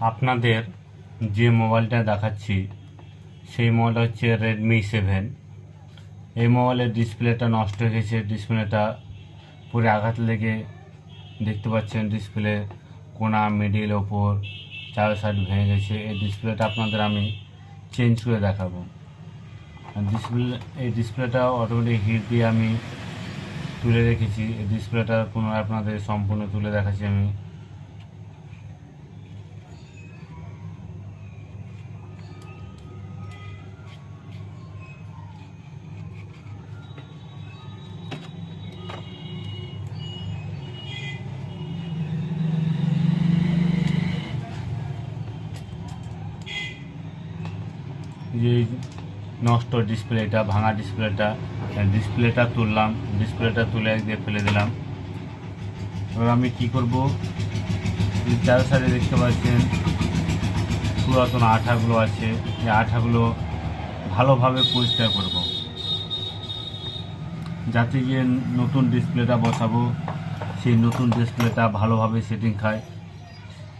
আপনাদের যে মোবাইলটা দেখাচ্ছি সেই মোবাইলটা হচ্ছে Redmi 7। এই মোবাইলের ডিসপ্লেটা নষ্ট হয়ে গেছে। ডিসপ্লেটা পুরো আঘাত লেগে দেখতে পাচ্ছেন ডিসপ্লে কোনা মিডিল ওপর চার সাইড ভেঙে গেছে। এই ডিসপ্লেটা আপনাদের আমি চেঞ্জ করে দেখাবো। এই ডিসপ্লেটা অটোমেটিক হিট দিয়ে আমি তুলে রেখেছি। এই ডিসপ্লেটা পুনরায় আপনাদের সম্পূর্ণ তুলে দেখাচ্ছি আমি। যে নষ্ট ডিসপ্লেটা, ভাঙা ডিসপ্লেটা তুললাম। ডিসপ্লেটা তুলে দিয়ে ফেলে দিলাম। এবার আমি কি করব, চার সাইডে দেখতে পাচ্ছেন পুরাতন আঠাগুলো আছে। এই আঠাগুলো ভালোভাবে পরিষ্কার করব, যাতে যে নতুন ডিসপ্লেটা বসাবো সেই নতুন ডিসপ্লেটা ভালোভাবে সেটিং খায়।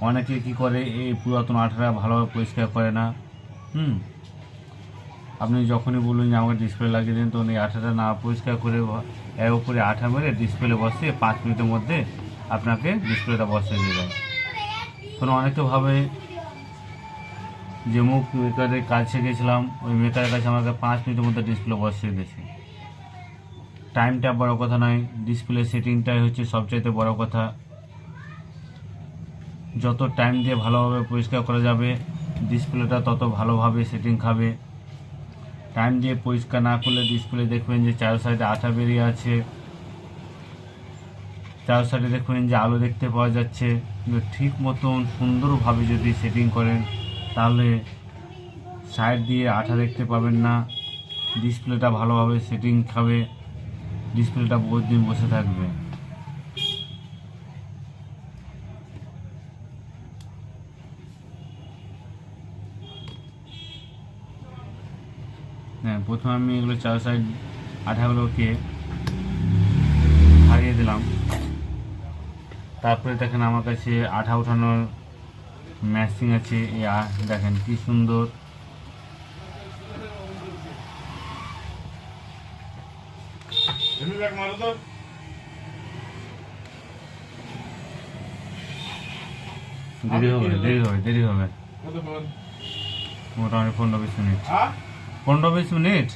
অনেকে কি করে, এই পুরাতন আঠাটা ভালোভাবে পরিষ্কার করে না। আপনি যখনই বলুন যে আমাকে ডিসপ্লে লাগিয়ে দিন, তখন এই আঠাটা না পরিষ্কার করে এর উপরে আঠা মেরে ডিসপ্লে বসিয়ে 5 মিনিটের মধ্যে আপনাকে ডিসপ্লেটা বসিয়ে দিয়ে দেয়। তখন অনেকে ভাবে যে মুখ মেকারের কাছে গেছিলাম, ওই মেকারের কাছে আমাকে 5 মিনিটের মধ্যে ডিসপ্লে বসিয়ে দিয়েছে। টাইমটা বড় কথা নয়, ডিসপ্লে সেটিংটাই হচ্ছে সবচাইতে বড় কথা। যত টাইম দিয়ে ভালোভাবে পরিষ্কার করা যাবে ডিসপ্লেটা তত ভালোভাবে সেটিং খাবে। টাইম দিয়ে পরিষ্কার না করলে ডিসপ্লে দেখবেন যে চার সাইডে আঠা বেরিয়ে আছে, চার সাইডে দেখবেন যে আলো দেখতে পাওয়া যাচ্ছে। কিন্তু ঠিক মতন সুন্দরভাবে যদি সেটিং করেন তাহলে সাইড দিয়ে আঠা দেখতে পাবেন না। ডিসপ্লেটা ভালোভাবে সেটিং খাবে, ডিসপ্লেটা বহুত দিন বসে থাকবে। হ্যাঁ, প্রথমে আমি এগুলো চার সাইড আঠাগুলোকে ছাড়িয়ে দিলাম। তারপরে দেখেন আমার কাছে আঠা ওঠানোর মেশিন আছে। এই দেখেন কি সুন্দর। দেরি হবে মোটামুটি 15-20 মিনিট। 15-20 মিনিট।